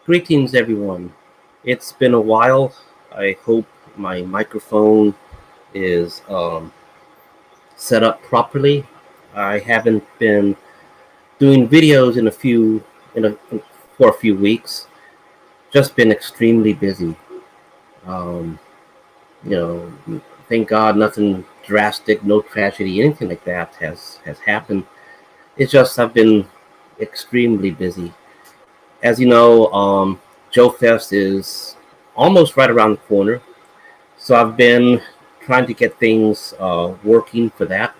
Greetings, everyone. It's been a while. I hope my microphone is set up properly. I haven't been doing videos in a, for a few weeks. Just been extremely busy. Um, you know, thank God nothing drastic, no tragedy, anything like that has happened. It's just I've been extremely busy. As you know, Joe Fest is almost right around the corner. So I've been trying to get things working for that,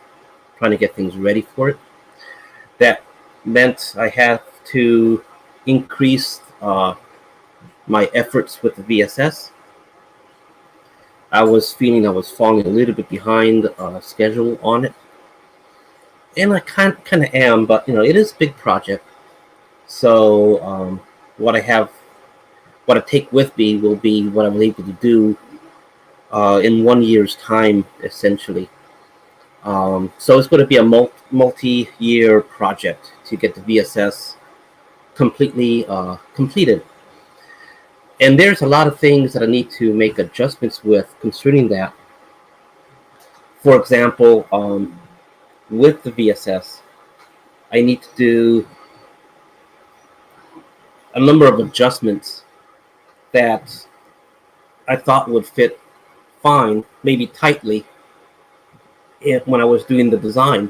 trying to get things ready for it. That meant I had to increase my efforts with the VSS. I was feeling I was falling a little bit behind schedule on it, and I kind of am. But it is a big project. So what I have, what I take with me, will be what I was able to do in 1 year's time, essentially. So it's going to be a multi-year project to get the VSS completely completed. And there's a lot of things that I need to make adjustments with concerning that. For example, with the VSS, I need to do a number of adjustments that I thought would fit fine, maybe tightly, when I was doing the design.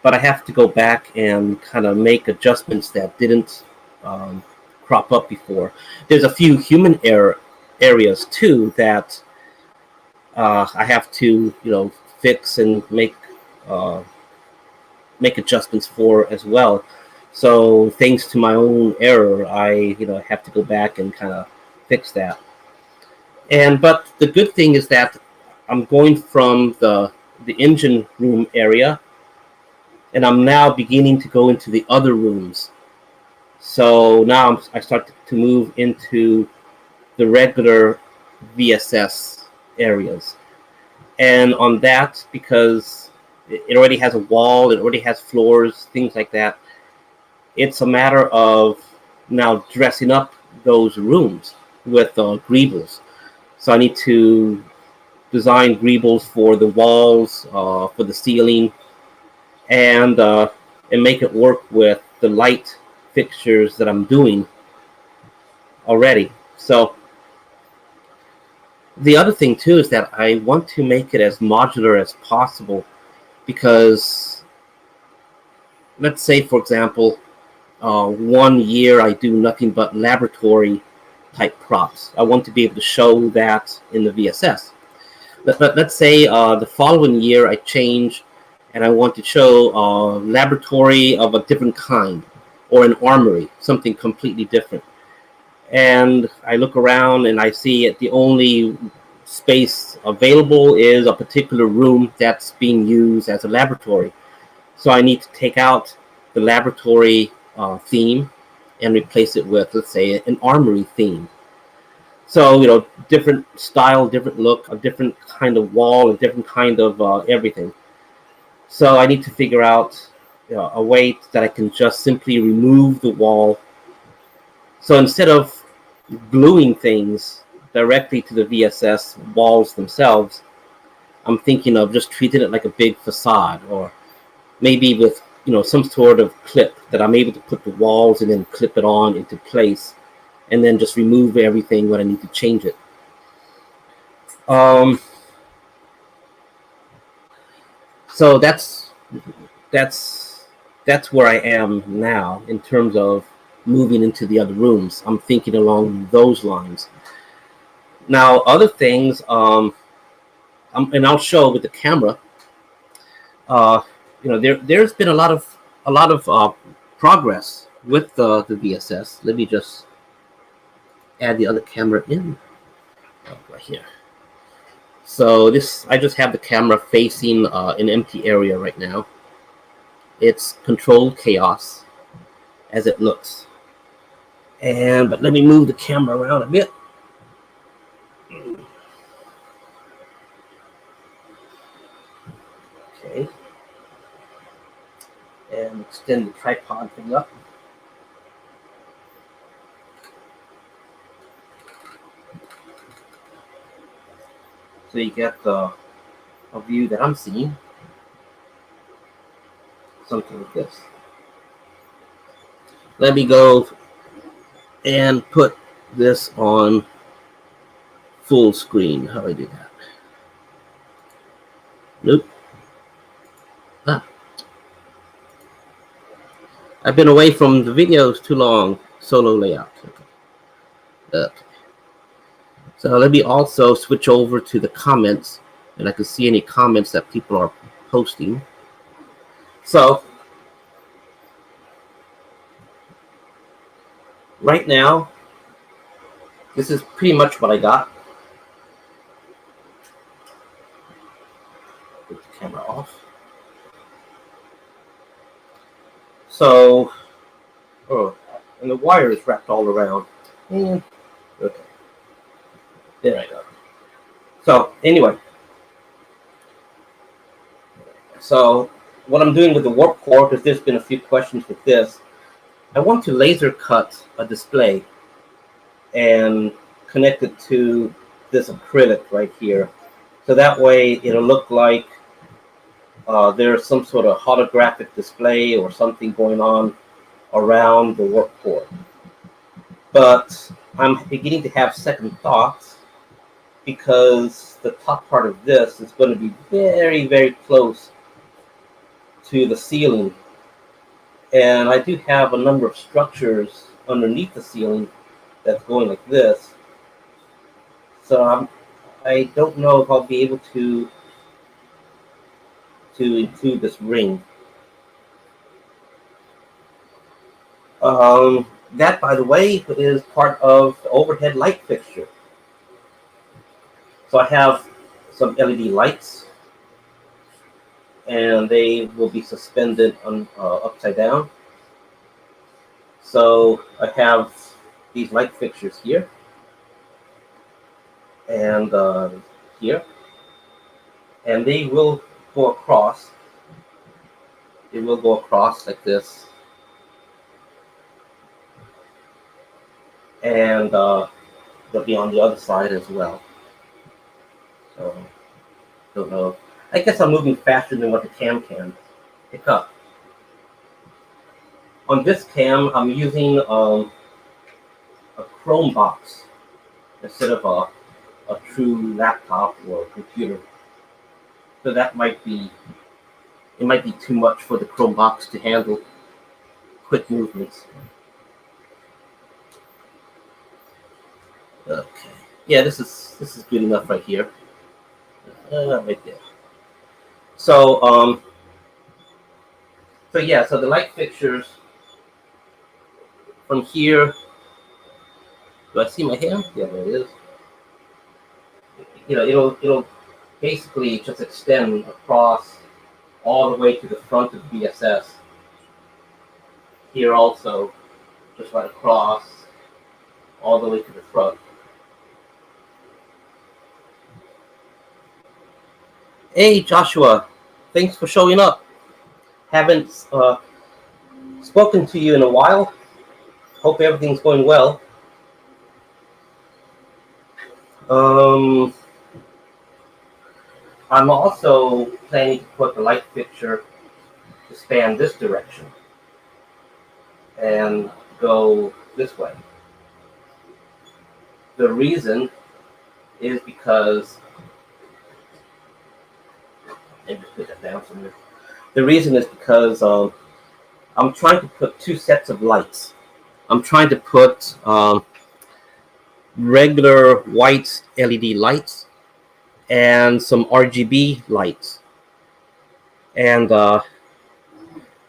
But I have to go back and kind of make adjustments that didn't um, crop up before. There's a few human error areas too that I have to fix and uh, make adjustments for as well. So thanks to my own error, I have to go back and kind of fix that. But the good thing is that I'm going from the engine room area, and I'm now beginning to go into the other rooms. So now I start to move into the regular VSS areas. And on that, because it already has a wall, it already has floors, things like that, it's a matter of now dressing up those rooms with greebles. So I need to design greebles for the walls, for the ceiling, and make it work with the light fixtures that I'm doing already. So the other thing too is that I want to make it as modular as possible, because let's say, for example, 1 year I do nothing but laboratory type props. I want to be able to show that in the VSS. But let's say the following year I change and I want to show a laboratory of a different kind, or an armory, something completely different. And I look around and I see the only space available is a particular room that's being used as a laboratory. So I need to take out the laboratory theme and replace it with, let's say, an armory theme. So, different style, different look, a different kind of wall, a different kind of everything. So I need to figure out a way that I can just simply remove the wall. So instead of gluing things directly to the VSS walls themselves, I'm thinking of just treating it like a big facade, or maybe with some sort of clip that I'm able to put the walls and then clip it on into place, and then just remove everything when I need to change it. So that's that's where I am now in terms of moving into the other rooms. I'm thinking along those lines. Now, other things, and I'll show with the camera. Uh, there's been a lot of progress with the VSS. Let me just add the other camera in right here. So I just have the camera facing an empty area right now. It's controlled chaos as it looks. But let me move the camera around a bit. Okay. And extend the tripod thing up. so you get a view that I'm seeing. Something like this. Let me go and put this on full screen. How do I do that? Nope. I've been away from the videos too long. Solo layout. Okay. So let me also switch over to the comments, and I can see any comments that people are posting. So right now, this is pretty much what I got. Put the camera off. So, and the wire is wrapped all around. And, okay. There I go. So anyway, so what I'm doing with the warp core, because there's been a few questions with this, I want to laser cut a display and connect it to this acrylic right here. So that way it'll look like there's some sort of holographic display or something going on around the warp core. But I'm beginning to have second thoughts, because the top part of this is going to be very, very close to the ceiling. And I do have a number of structures underneath the ceiling that's going like this. So I don't know if I'll be able to include this ring. That, by the way, is part of the overhead light fixture. So I have some LED lights, and they will be suspended on upside down. So I have these light fixtures here and here, and they will go across. It will go across like this, and they'll be on the other side as well. So don't know. I guess I'm moving faster than what the cam can pick up. On this cam, I'm using a Chrome box instead of a true laptop or computer. So that might be too much for the Chrome box to handle quick movements. Okay. Yeah, this is good enough right here. Right there. So so the light fixtures from here. Do I see my hand? Yeah, there it is. You know, it'll basically just extend across all the way to the front of VSS. Here also, just right across, all the way to the front. Hey, Joshua, thanks for showing up. Haven't spoken to you in a while. Hope everything's going well. I'm also planning to put the light fixture to span this direction and go this way. The reason is because, let me just put that down somewhere. The reason is because I'm trying to put two sets of lights. I'm trying to put regular white LED lights and some RGB lights. And the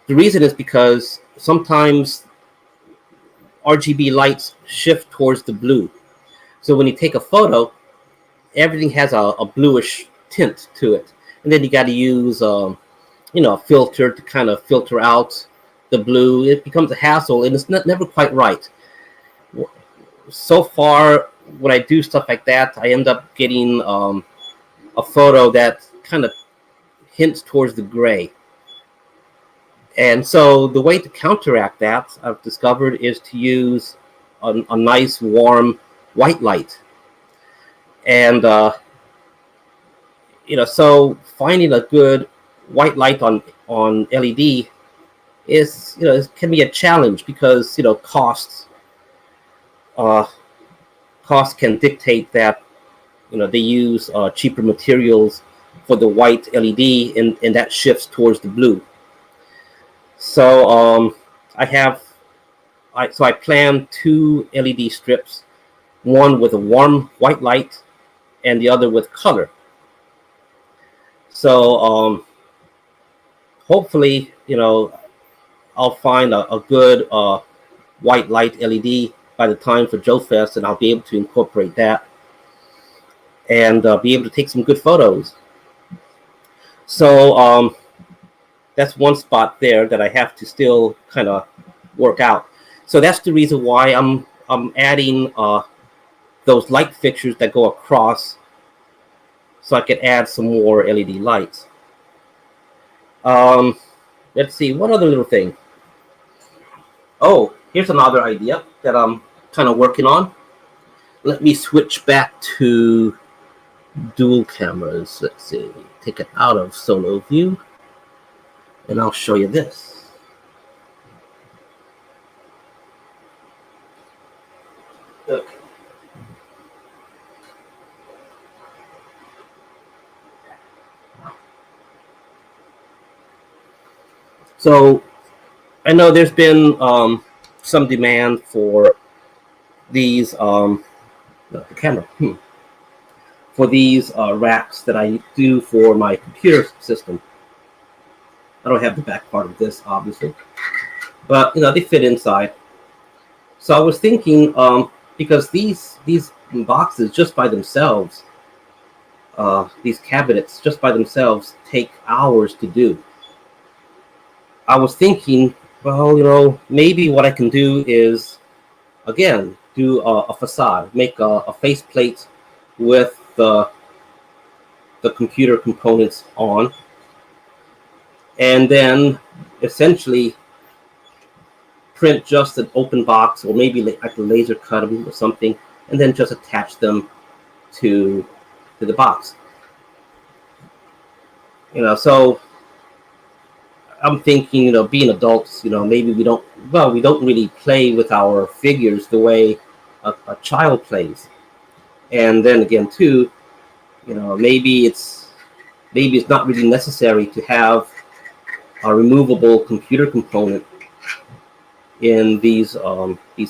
reason is because sometimes RGB lights shift towards the blue. So when you take a photo, everything has a bluish tint to it. And then you got to use a filter to kind of filter out the blue. It becomes a hassle, and it's never quite right. So far, when I do stuff like that, I end up getting a photo that kind of hints towards the gray. And so the way to counteract that, I've discovered, is to use a nice warm white light. And So finding a good white light on LED is, it can be a challenge because, uh, costs can dictate that, they use cheaper materials for the white LED, and that shifts towards the blue. So I have I plan two LED strips, one with a warm white light and the other with color. So hopefully, I'll find a good white light LED by the time for Joe Fest, and I'll be able to incorporate that and be able to take some good photos. So that's one spot there that I have to still kind of work out. So that's the reason why I'm adding those light fixtures that go across, so I could add some more LED lights. Um, let's see, what other little thing? Oh, here's another idea that I'm kind of working on. Let me switch back to dual cameras. Let's see, take it out of solo view, and I'll show you this. Okay. So I know there's been some demand for these the camera for these racks that I do for my computer system. I don't have the back part of this, obviously, but they fit inside. So I was thinking, because these boxes just by themselves, these cabinets just by themselves take hours to do. I was thinking, well, maybe what I can do is, again, do a facade, make a faceplate with the computer components on, and then essentially print just an open box, or maybe I can laser cut them or something, and then just attach them to the box. So I'm thinking, being adults, maybe we don't really play with our figures the way a child plays. And then again, too, maybe it's not really necessary to have a removable computer component in these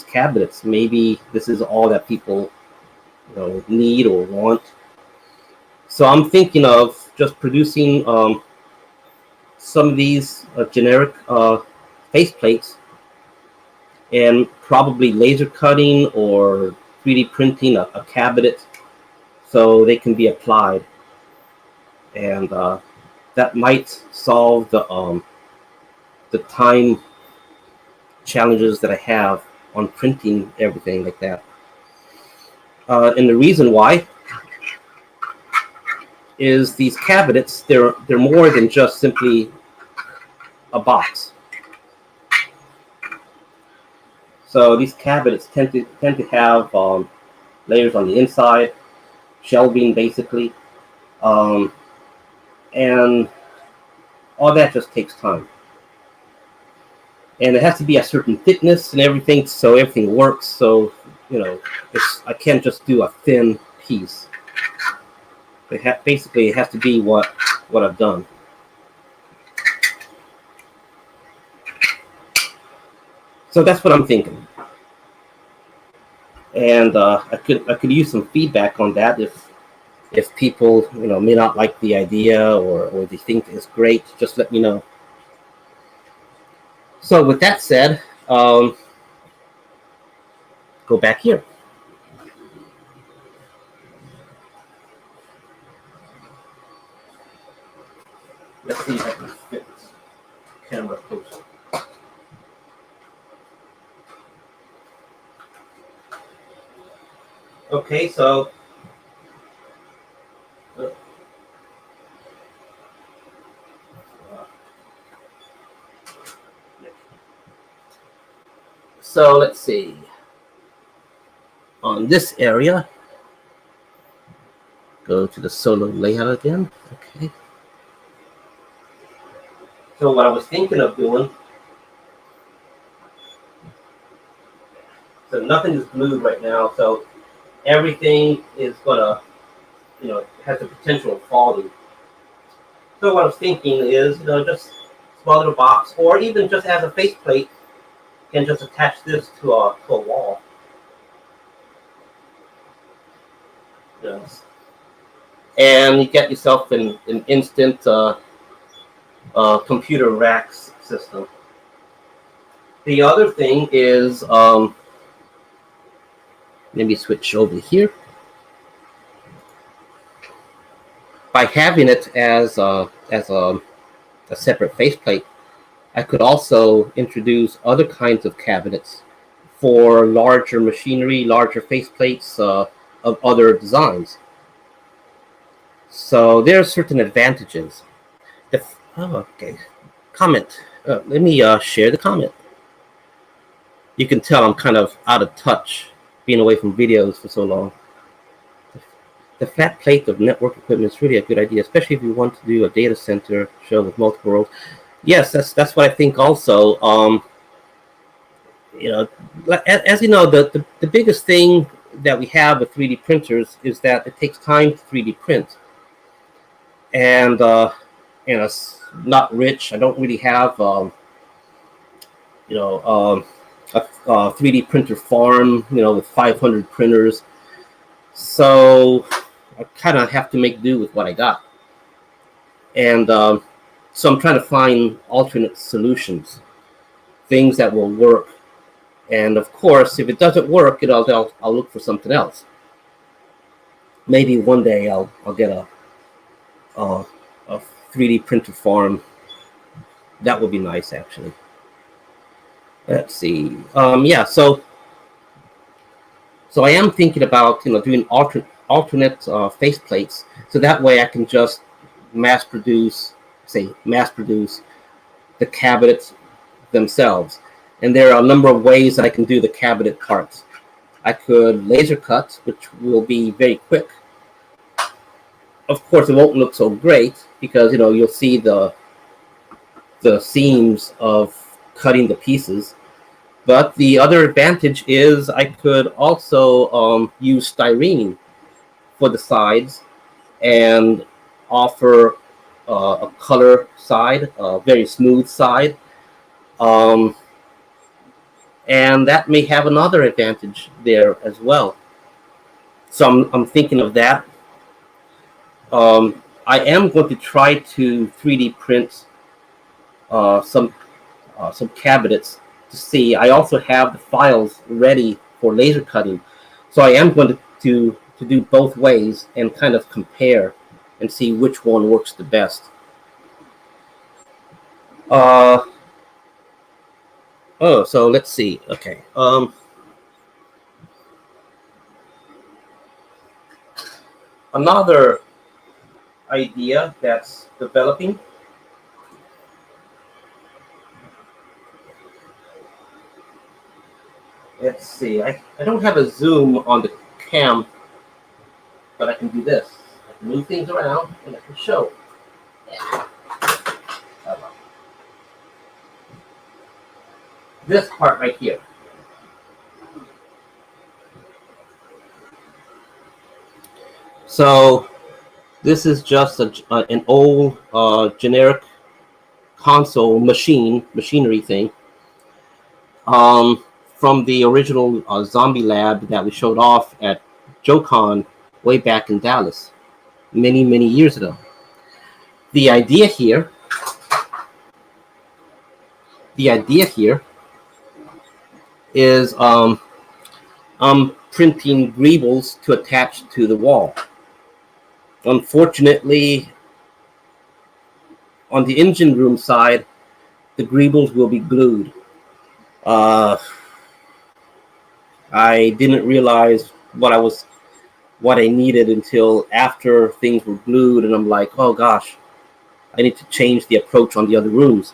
cabinets. Maybe this is all that people need or want. So I'm thinking of just producing some of these generic face plates, and probably laser cutting or 3D printing a cabinet so they can be applied, and that might solve the time challenges that I have on printing everything like that. And the reason why is these cabinets, they're more than just simply a box. So these cabinets tend to have layers on the inside, shelving basically, and all that just takes time. And it has to be a certain thickness and everything, so everything works. So I can't just do a thin piece. Basically, it has to be what I've done. So that's what I'm thinking, and I could use some feedback on that. If people may not like the idea, or they think it's great, just let me know. So with that said, go back here. Let's see if I can fit this camera closer. Okay, so let's see. On this area, Go to the solo layout again. Okay. So what I was thinking of doing, so nothing is glued right now, so everything is gonna, has the potential of falling. So what I was thinking is, just small little box, or even just as a faceplate, can just attach this to a wall. Yes. And you get yourself an instant computer racks system. The other thing is, maybe switch over here. By having it as a separate faceplate, I could also introduce other kinds of cabinets for larger machinery, larger faceplates of other designs. So there are certain advantages. Okay. Comment. Let me share the comment. You can tell I'm kind of out of touch, being away from videos for so long. The flat plate of network equipment is really a good idea, especially if you want to do a data center show with multiple rows. Yes, that's what I think also. As you know, the biggest thing that we have with 3D printers is that it takes time to 3D print. And, it's not rich. I don't really have, a 3D printer farm, with 500 printers. So I kind of have to make do with what I got. And so I'm trying to find alternate solutions, things that will work. And of course, if it doesn't work, I'll look for something else. Maybe one day I'll get a 3D printer farm. That would be nice, actually. Let's see. So I am thinking about doing alternate faceplates, so that way I can just mass produce the cabinets themselves. And there are a number of ways that I can do the cabinet parts. I could laser cut, which will be very quick. Of course, it won't look so great because you'll see the seams of cutting the pieces. But the other advantage is I could also use styrene for the sides and offer a color side, a very smooth side. And that may have another advantage there as well. So I'm thinking of that. I am going to try to 3D print some cabinets to see. I also have the files ready for laser cutting, so I am going to do both ways and kind of compare and see which one works the best. So let's see. Okay. Another idea that's developing. Let's see. I don't have a zoom on the cam, but I can do this. I can move things around and I can show. Yeah. This part right here. So this is just an old generic console machinery thing from the original Zombie Lab that we showed off at JoeCon way back in Dallas many years ago. The idea here is I'm printing greebles to attach to the wall. Unfortunately, on the engine room side, the greebles will be glued. I didn't realize what I needed until after things were glued, and I'm like, oh gosh, I need to change the approach on the other rooms.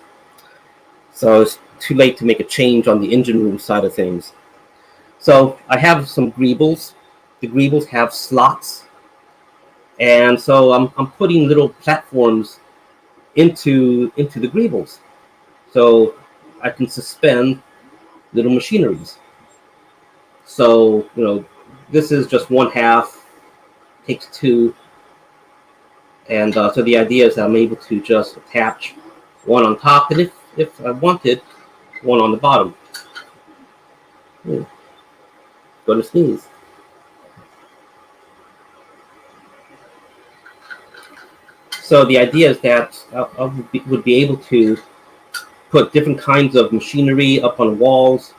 So it's too late to make a change on the engine room side of things. So I have some greebles. The greebles have slots And so I'm putting little platforms into the greebles, so I can suspend little machineries. So this is just one half, takes two, and so the idea is that I'm able to just attach one on top, and if I wanted, one on the bottom. Go to sneeze. So the idea is that I would be able to put different kinds of machinery up on walls,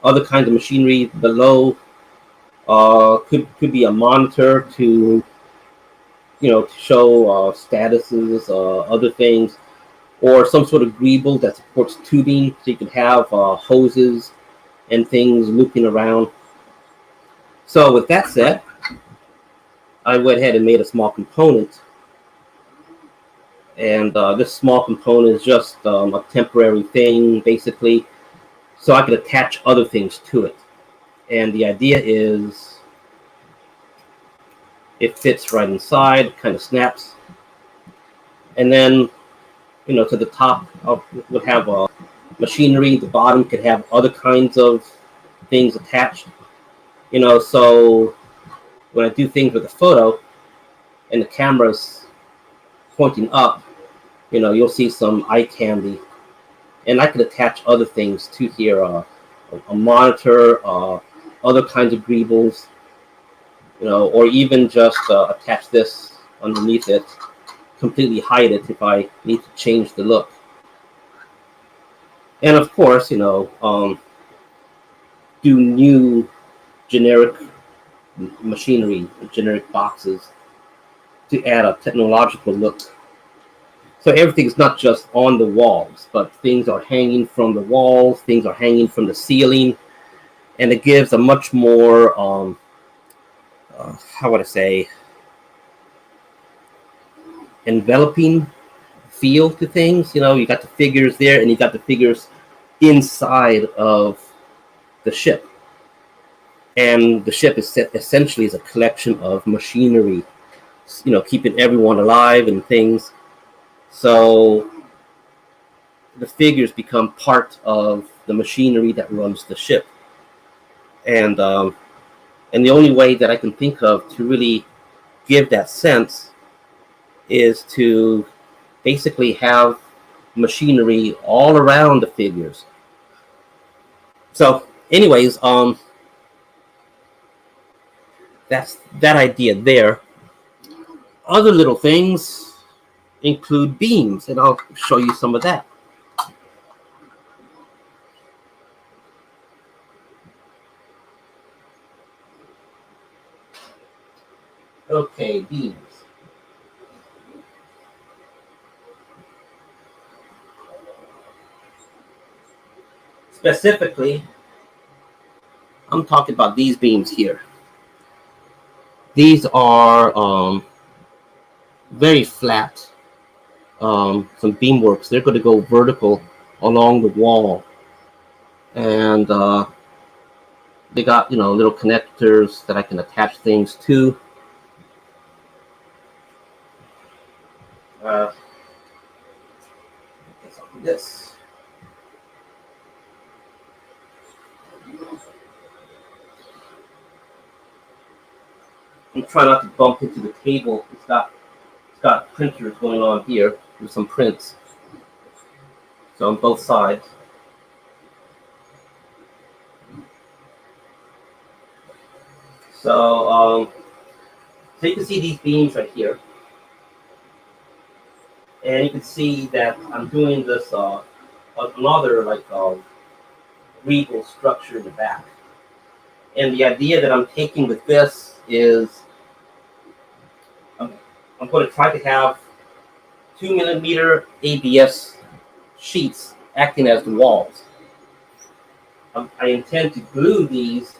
other kinds of machinery below. Could be a monitor to to show statuses, other things, or some sort of greeble that supports tubing, so you could have hoses and things looping around. So with that said, I went ahead and made a small component, and this small component is just a temporary thing, basically, so I could attach other things to it. And the idea is it fits right inside, kind of snaps, and then to the top would have machinery. The bottom could have other kinds of things attached. So when I do things with a photo and the camera's pointing up, you'll see some eye candy, and I could attach other things to here, a monitor, other kinds of greebles, or even just attach this underneath it, completely hide it if I need to change the look. And of course, do new generic machinery, generic boxes to add a technological look. So everything's not just on the walls, but things are hanging from the walls, things are hanging from the ceiling, and it gives a much more, how would I say, enveloping feel to things. You got the figures there, and you got the figures inside of the ship. And the ship is essentially is a collection of machinery, keeping everyone alive and things. So the figures become part of the machinery that runs the ship. And the only way that I can think of to really give that sense is to basically have machinery all around the figures. So anyways, that's that idea there. Other little things include beams, and I'll show you some of that. Okay, beams. Specifically, I'm talking about these beams here. These are very flat, some beam works. They're going to go vertical along the wall, and they got little connectors that I can attach things to. This. I'm trying not to bump into the table. It's got printers going on here with some prints. So on both sides. So you can see these beams right here. And you can see that I'm doing this another regal structure in the back. And the idea that I'm taking with this is I'm going to try to have 2mm ABS sheets acting as the walls. I intend to glue these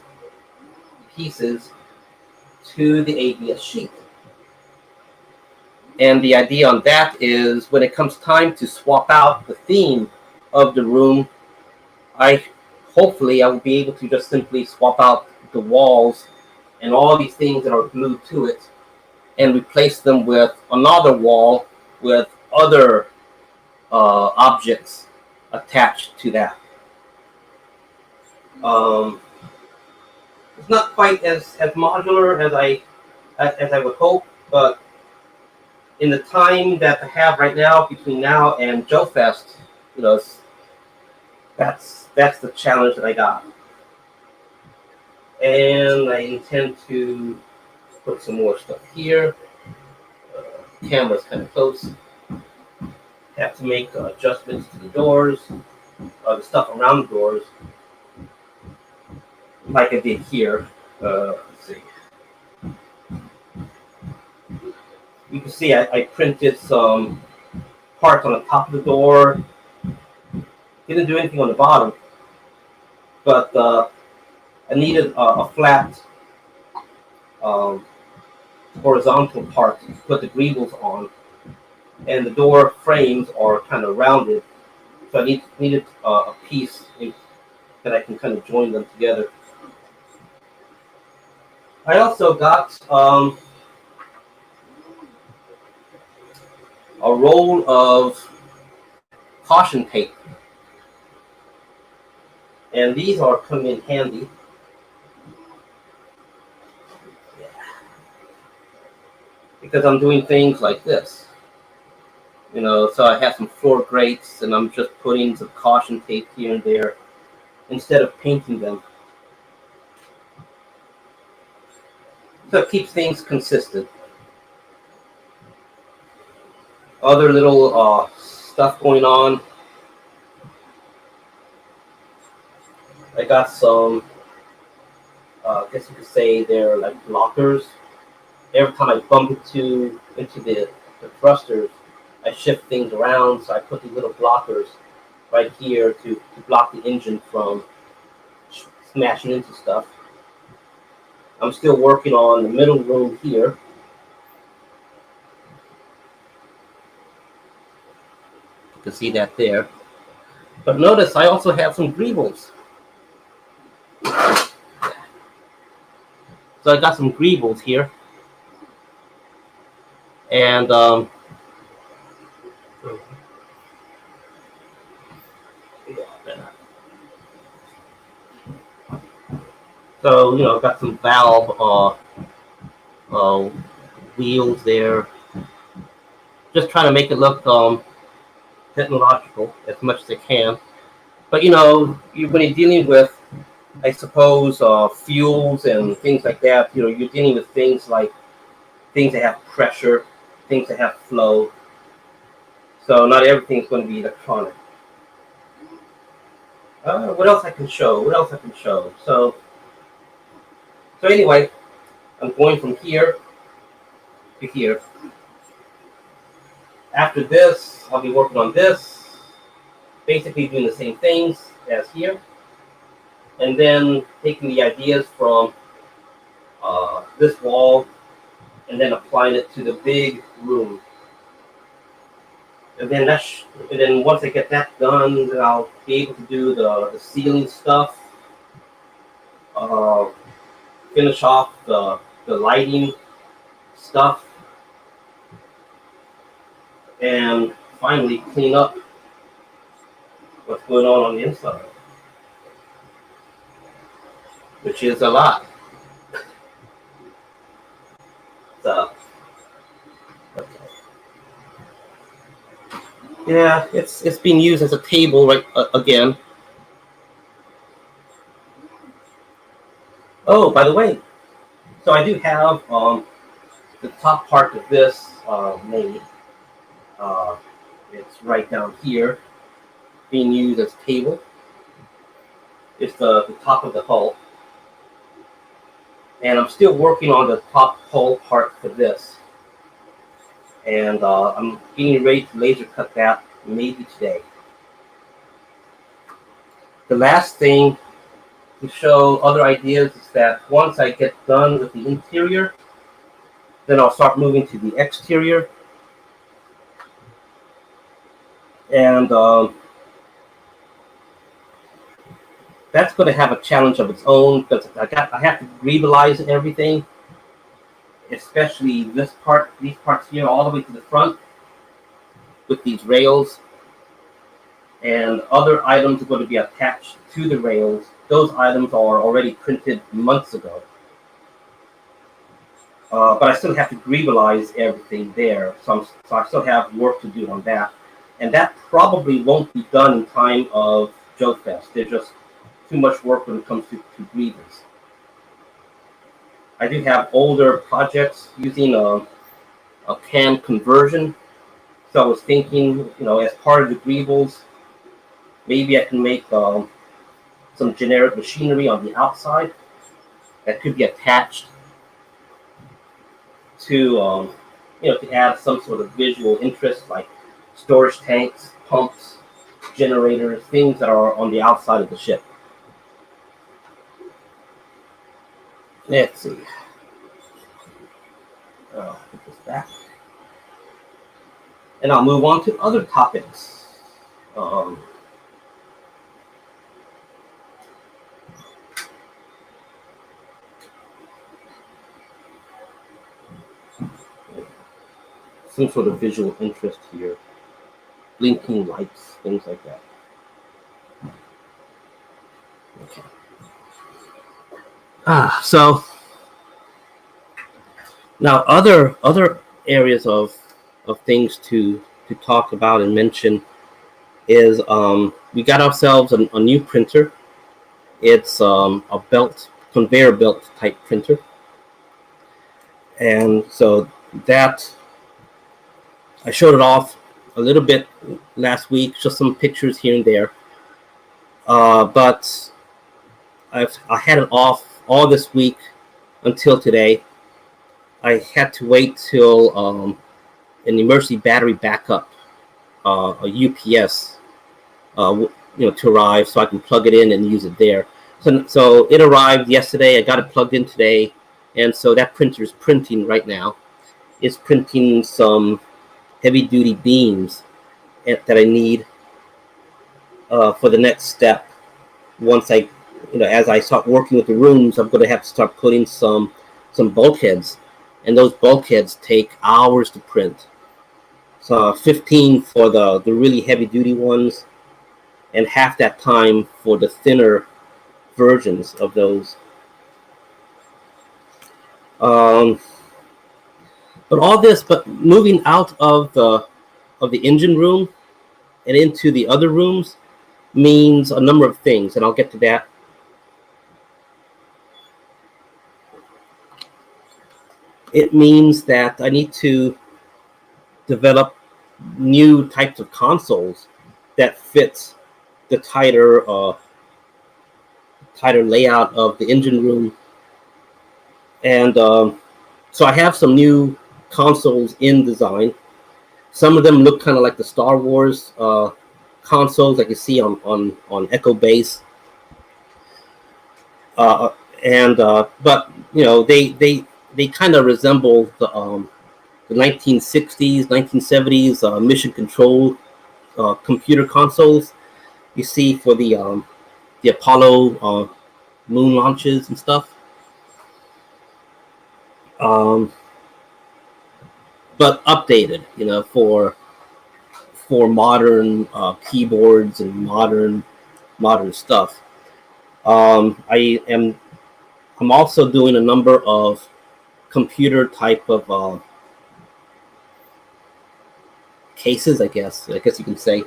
pieces to the ABS sheet. And the idea on that is when it comes time to swap out the theme of the room, hopefully I will be able to just simply swap out the walls and all these things that are glued to it and replace them with another wall with other objects attached to that. It's not quite as modular as I would hope, but in the time that I have right now between now and Joe Fest, you know, that's the challenge that I got, and I intend to put some more stuff here. Camera's kind of close. Have to make adjustments to the doors, the stuff around the doors, like I did here. Let's see. You can see I printed some parts on the top of the door. Didn't do anything on the bottom, but I needed a flat horizontal part to put the greebles on, and the door frames are kind of rounded, so I needed a piece that I can kind of join them together. I also got a roll of caution tape, and these are coming in handy. Because I'm doing things like this, you know, so I have some floor grates and I'm just putting some caution tape here and there instead of painting them. So it keeps things consistent. Other little stuff going on. I got some, I guess you could say they're like blockers. Every time I bump into the thrusters, I shift things around. So I put these little blockers right here to block the engine from smashing into stuff. I'm still working on the middle room here. You can see that there. But notice I also have some greebles. So I got some greebles here. And so, you know, got some valve wheels there. Just trying to make it look technological as much as I can. But, you know, when you're dealing with, I suppose, fuels and things like that, you know, you're dealing with things like things that have pressure, things that have flow. So not everything's going to be electronic. What else I can show? So anyway, I'm going from here to here. After this, I'll be working on this, basically doing the same things as here, and then taking the ideas from this wall and then applying it to the big room. And then once I get that done, then I'll be able to do the ceiling stuff, finish off the lighting stuff, and finally clean up what's going on the inside, which is a lot. So, yeah, it's being used as a table right again. Oh, by the way, so I do have the top part of this made. It's right down here, being used as a table. It's the top of the hull. And I'm still working on the top hull part for this. And I'm getting ready to laser cut that maybe today. The last thing to show other ideas is that once I get done with the interior, then I'll start moving to the exterior. And that's going to have a challenge of its own because I have to greebelize everything. especially this part, these parts here, all the way to the front with these rails, and other items are going to be attached to the rails. Those items are already printed months ago. But I still have to greevalize everything there, so I still have work to do on that. And that probably won't be done in time of Joe Fest. There's just too much work when it comes to Grievance. I do have older projects using a CAM conversion. So I was thinking, as part of the Grievance, maybe I can make some generic machinery on the outside that could be attached to, to add some sort of visual interest, like storage tanks, pumps, generators, things that are on the outside of the ship. Let's see. Put this back. And I'll move on to other topics. Some sort of visual interest here. Blinking lights, things like that. Okay. So now other areas of things to talk about and mention is we got ourselves a new printer. It's a conveyor belt type printer, and so that I showed it off a little bit last week, just some pictures here and there. But I had it off all this week until today. I had to wait till an emergency battery backup, a UPS, to arrive, so I can plug it in and use it there. So it arrived yesterday. I got it plugged in today, and so that printer is printing right now. It's printing some heavy-duty beams that I need for the next step. Once as I start working with the rooms, I'm going to have to start putting some bulkheads, and those bulkheads take hours to print. So 15 for the really heavy-duty ones, and half that time for the thinner versions of those. But moving out of the engine room and into the other rooms means a number of things, and I'll get to that. It means that I need to develop new types of consoles that fits the tighter layout of the engine room, and so I have some new consoles in design. Some of them look kind of like the Star Wars consoles like you see on Echo Base, but they kind of resemble the 1960s, 1970s mission control computer consoles you see for the Apollo moon launches and stuff. But updated, for modern keyboards and modern stuff. I'm also doing a number of computer type of cases, I guess you can say.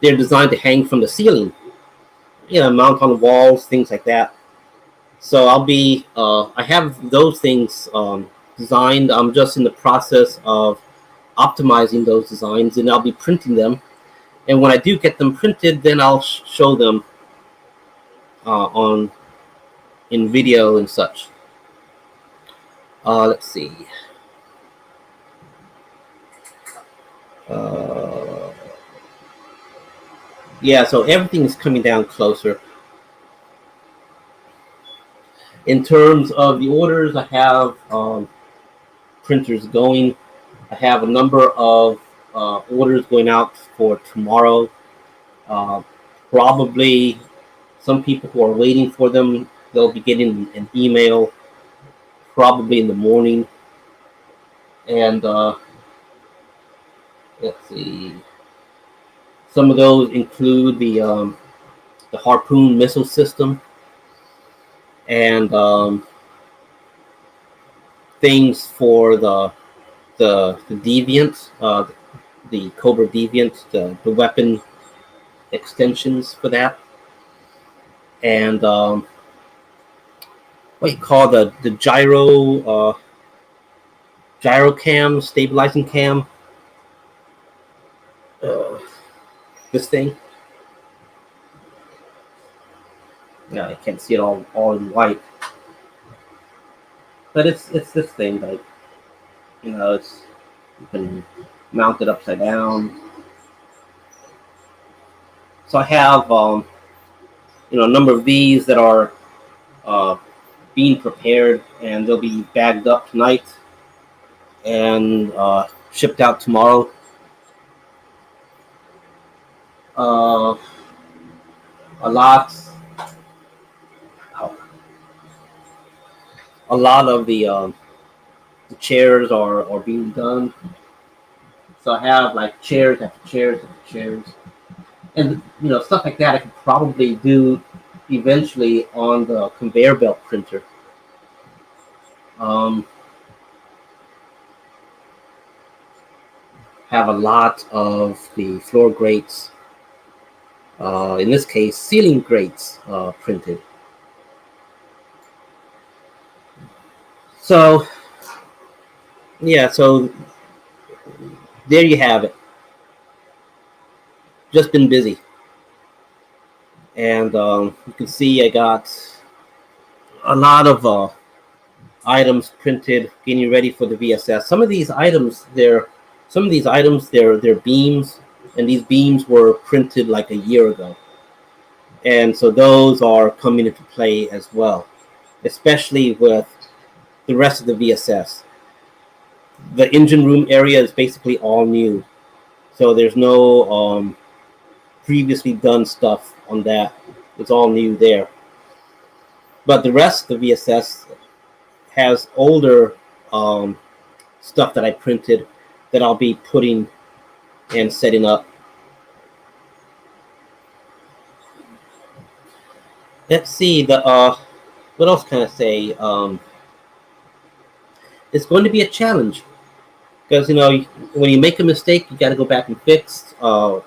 They're designed to hang from the ceiling, mount on walls, things like that. So I have those things designed. I'm just in the process of optimizing those designs, and I'll be printing them. And when I do get them printed, then I'll show them in video and such. Let's see. Yeah, so everything is coming down closer. In terms of the orders, I have printers going. I have a number of orders going out for tomorrow. Probably some people who are waiting for them, they'll be getting an email probably in the morning And let's see, some of those include the Harpoon missile system and things for the Deviant, the Cobra Deviant, the weapon extensions for that, and what you call the gyro cam, stabilizing cam, this thing. Yeah, I can't see it all in white, but it's this thing, like, you know, it's, you can mount it upside down. So I have a number of these that are being prepared, and they'll be bagged up tonight and shipped out tomorrow. A lot of the chairs are being done. So I have like chairs after chairs after chairs, and stuff like that I could probably do eventually on the conveyor belt printer. Have a lot of the floor grates, in this case ceiling grates, printed. So yeah, so there you have it. Just been busy, and you can see I got a lot of items printed, getting ready for the VSS. Some of these items, they're beams, and these beams were printed like a year ago, and so those are coming into play as well, especially with the rest of the VSS. The engine room area is basically all new, so there's no previously done stuff on that. It's all new there. But the rest of the VSS has older stuff that I printed that I'll be putting and setting up. Let's see, what else can I say? It's going to be a challenge, because when you make a mistake, you got to go back and fix.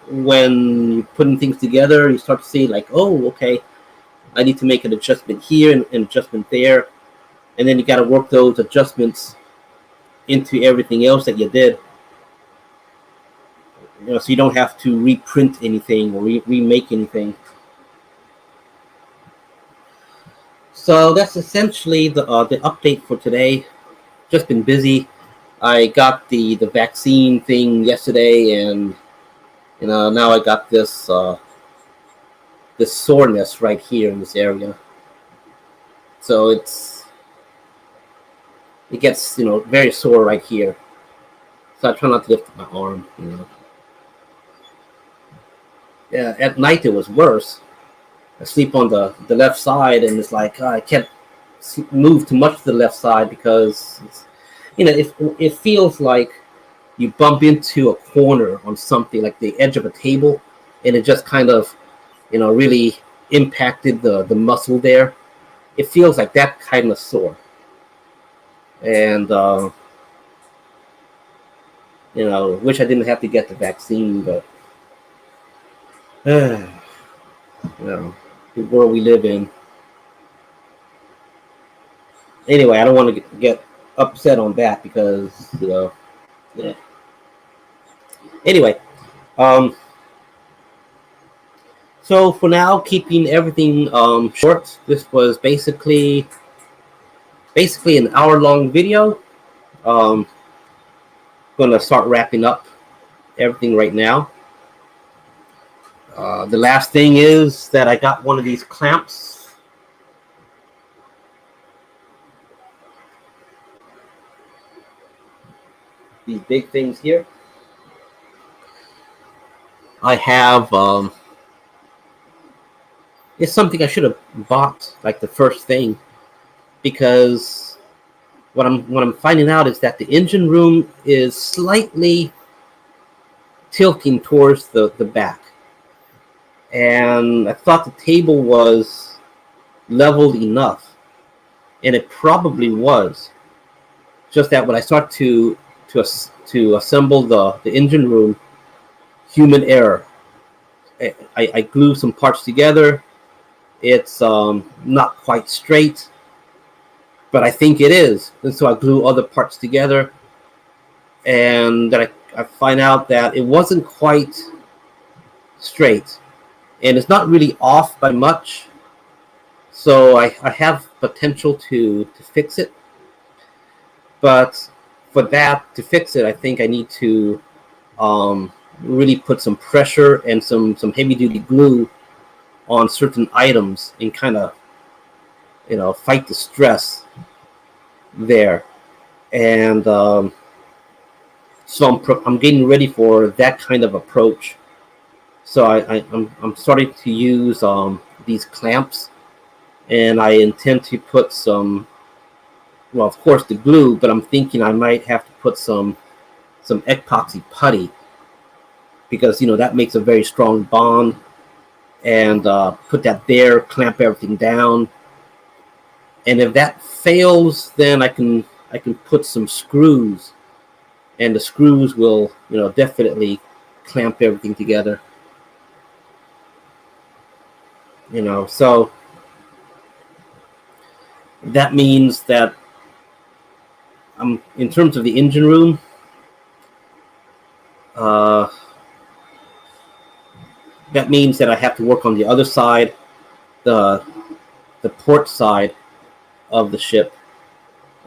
When you're putting things together, you start to see like, oh, okay, I need to make an adjustment here and an adjustment there, and then you got to work those adjustments into everything else that you did. So you don't have to reprint anything or remake anything. So that's essentially the update for today. Just been busy. I got the vaccine thing yesterday, and now I got this this soreness right here in this area. So it gets very sore right here. So I try not to lift my arm. Yeah, at night it was worse. I sleep on the left side, and it's like I can't move too much to the left side, because it feels like you bump into a corner on something, like the edge of a table, and it just kind of really impacted the muscle there. It feels like that kind of sore. And wish I didn't have to get the vaccine, but the world we live in. Anyway, I don't want to get upset on that, because yeah. Anyway, so for now, keeping everything short. This was basically an hour-long video. Gonna start wrapping up everything right now. The last thing is that I got one of these clamps. These big things here. I have it's something I should have bought like the first thing, because what I'm finding out is that the engine room is slightly tilting towards the back. And I thought the table was leveled enough, and it probably was. Just that when I start to assemble the engine room, human error. I glue some parts together. It's not quite straight, but I think it is. And so I glue other parts together, and then I find out that it wasn't quite straight, and it's not really off by much. So I have potential to fix it, but for that to fix it, I think I need to really put some pressure and some heavy duty glue on certain items and kind of fight the stress there. And so I'm getting ready for that kind of approach. So I'm starting to use these clamps, and I intend to put some, well, of course the glue, but I'm thinking I might have to put some epoxy putty, because that makes a very strong bond, and put that there, clamp everything down. And if that fails, then I can put some screws, and the screws will definitely clamp everything together. So that means that in terms of the engine room, that means that I have to work on the other side, the port side of the ship,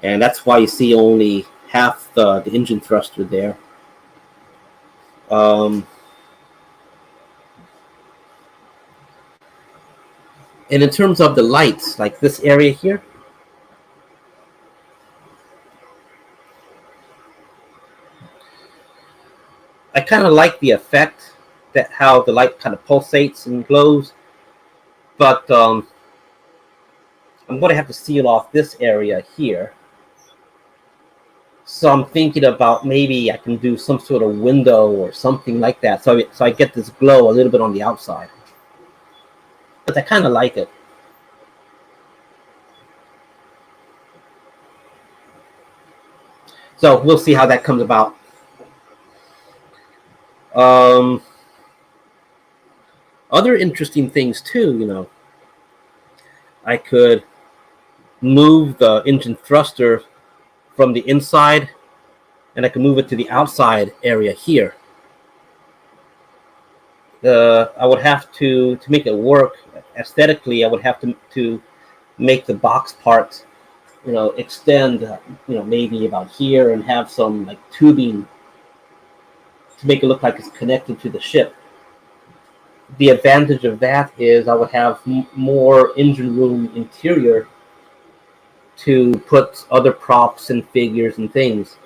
and that's why you see only half the engine thruster there. And in terms of the lights, like this area here, I kind of like the effect, that how the light kind of pulsates and glows, but I'm going to have to seal off this area here. So I'm thinking about maybe I can do some sort of window or something like that, so I get this glow a little bit on the outside. But I kind of like it. So we'll see how that comes about. Other interesting things too, I could move the engine thruster from the inside, and I can move it to the outside area here. I would have to make it work aesthetically. I would have to make the box part, extend, maybe about here, and have some like tubing to make it look like it's connected to the ship. The advantage of that is I would have more engine room interior to put other props and figures and things.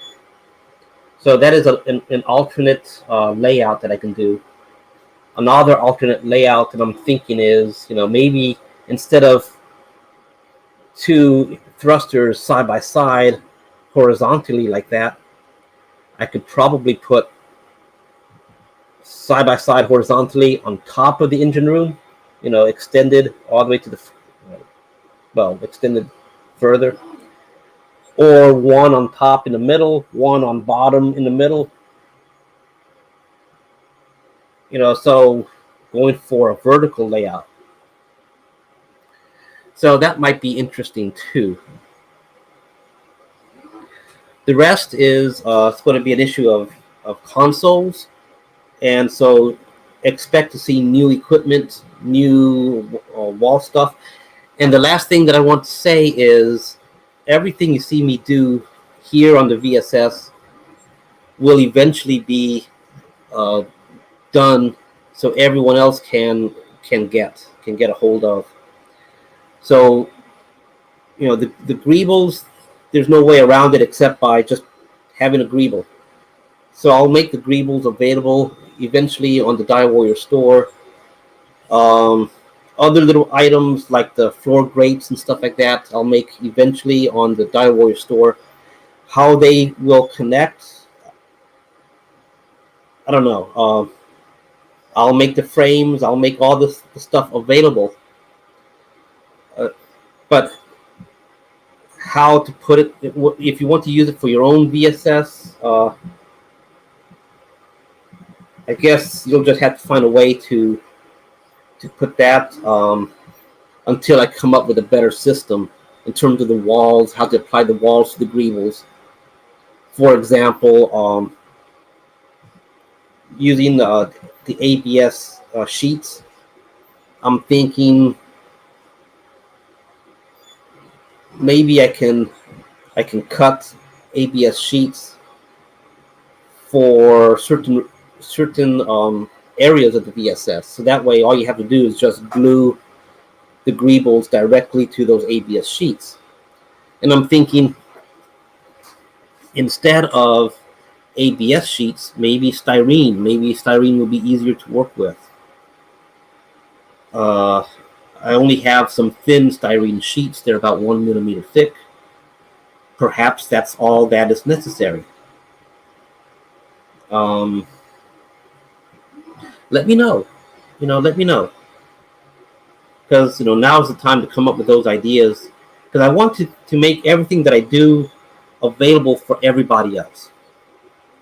So that is an alternate layout that I can do. Another alternate layout that I'm thinking is, maybe instead of two thrusters side by side horizontally like that, I could probably put side by side horizontally on top of the engine room, extended all the way to extended further, or one on top in the middle, one on bottom in the middle. So going for a vertical layout. So that might be interesting too. The rest is it's going to be an issue of consoles, and so expect to see new equipment, new wall stuff. And the last thing that I want to say is everything you see me do here on the VSS will eventually be done so everyone else can get a hold of. So the greebles, there's no way around it except by just having a greeble. So I'll make the greebles available eventually on the Die Warrior store. Other little items like the floor grates and stuff like that, I'll make eventually on the Die Warrior store. How they will connect, I don't know. I'll make the frames. I'll make all the stuff available. But how to put it, if you want to use it for your own VSS, I guess you'll just have to find a way to put that, until I come up with a better system in terms of the walls, how to apply the walls to the greebles. For example, using the ABS sheets, I'm thinking maybe I can cut ABS sheets for certain areas of the VSS. So that way, all you have to do is just glue the greebles directly to those ABS sheets. And I'm thinking, instead of ABS sheets, maybe styrene. Maybe styrene will be easier to work with. I only have some thin styrene sheets. They're about 1 millimeter thick. Perhaps that's all that is necessary. Let me know. Let me know. Because, now's the time to come up with those ideas. Because I want to make everything that I do available for everybody else.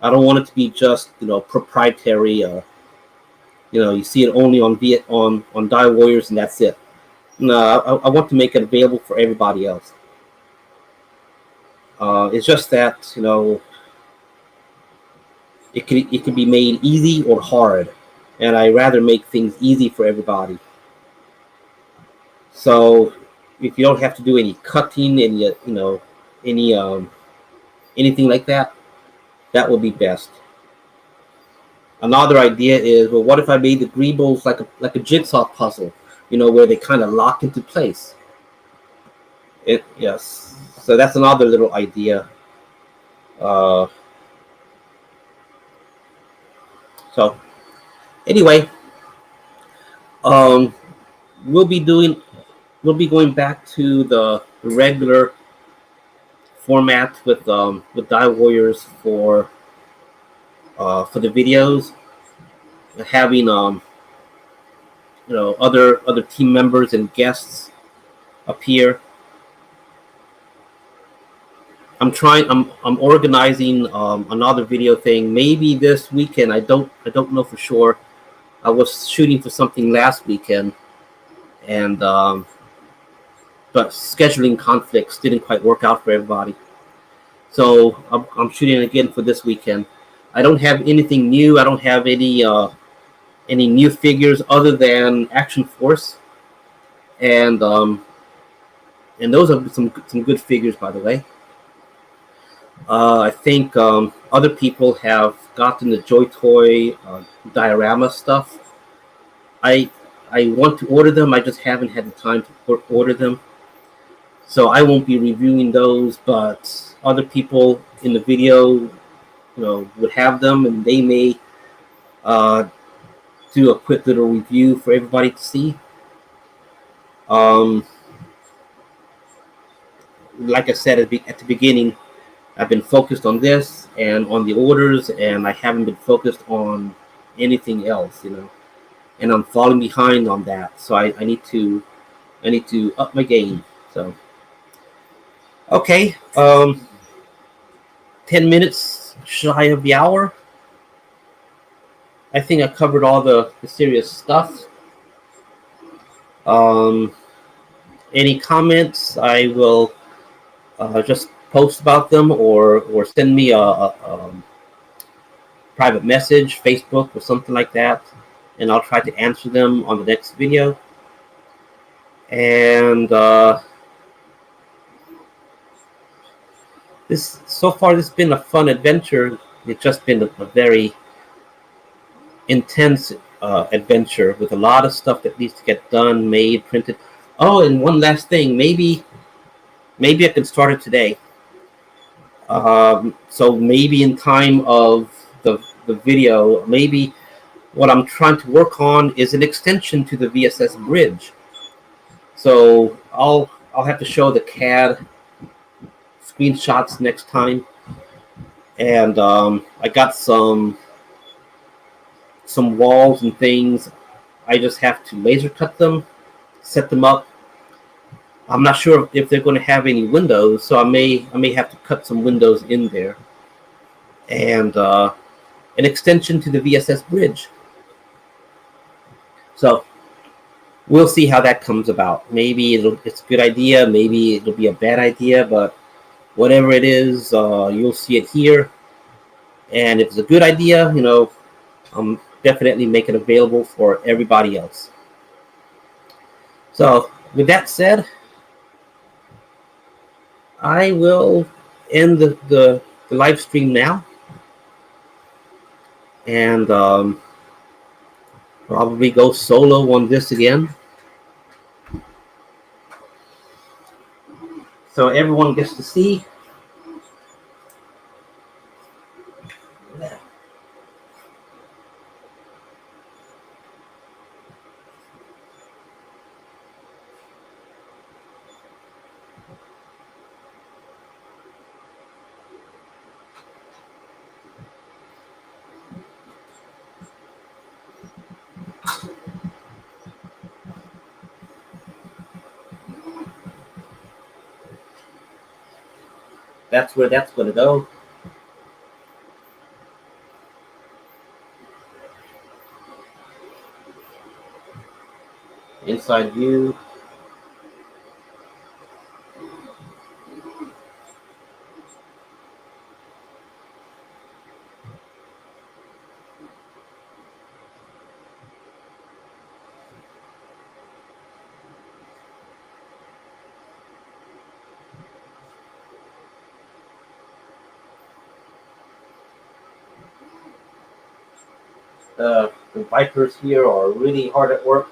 I don't want it to be just, proprietary. You see it only on Die Warriors and that's it. No, I want to make it available for everybody else. It's just that, it can be made easy or hard, and I rather make things easy for everybody. So if you don't have to do any cutting, any anything like that, that would be best. Another idea is, well, what if I made the greebles like a jigsaw puzzle, where they kind of lock into place? Yes. So that's another little idea. So anyway, we'll be going back to the regular format with Die Warriors for the videos, having other team members and guests appear. I'm organizing another video thing maybe this weekend. I don't know for sure. I was shooting for something last weekend, and but scheduling conflicts didn't quite work out for everybody. So I'm shooting again for this weekend. I don't have anything new. I don't have any new figures other than Action Force, and those are some good figures, by the way. I think other people have gotten the Joy Toy diorama stuff. I want to order them. I just haven't had the time to order them. So I won't be reviewing those, but other people in the video, would have them, and they may do a quick little review for everybody to see. Like I said at the beginning, I've been focused on this and on the orders, and I haven't been focused on anything else, and I'm falling behind on that. So I need to up my game. So okay, 10 minutes shy of the hour. I think I covered all the serious stuff. Any comments, I will just post about them, or send me a private message, Facebook or something like that, and I'll try to answer them on the next video. And so far this has been a fun adventure. It's just been a very intense adventure with a lot of stuff that needs to get done, made, printed. Oh, and one last thing, maybe I can start it today. So maybe in time of the video, maybe what I'm trying to work on is an extension to the VSS bridge. So I'll have to show the CAD screenshots next time. and I got some walls and things. I just have to laser cut them, set them up. I'm not sure if they're going to have any windows, so I may have to cut some windows in there, and an extension to the VSS bridge. So we'll see how that comes about. Maybe it's a good idea, maybe it'll be a bad idea, but whatever it is, you'll see it here. And if it's a good idea, I'm definitely make it available for everybody else. So with that said, I will end the live stream now, and probably go solo on this again, so everyone gets to see. That's where that's going to go. Inside view. The Vipers here are really hard at work.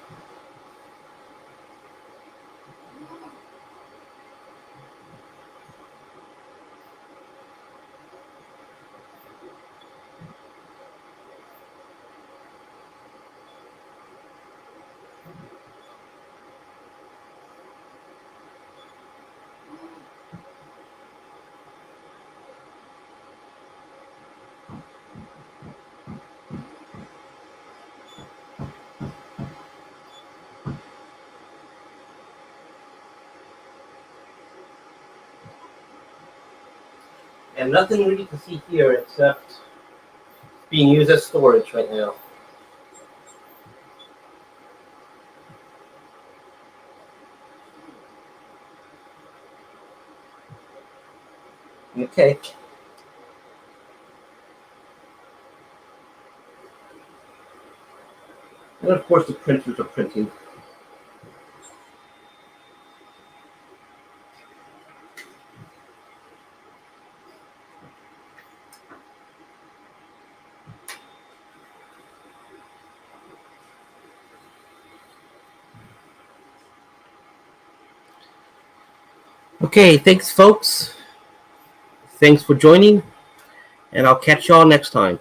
And nothing really to see here except being used as storage right now. Okay. And of course the printers are printing. Okay, thanks folks. Thanks for joining, and I'll catch y'all next time.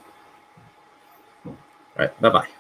All right, bye-bye.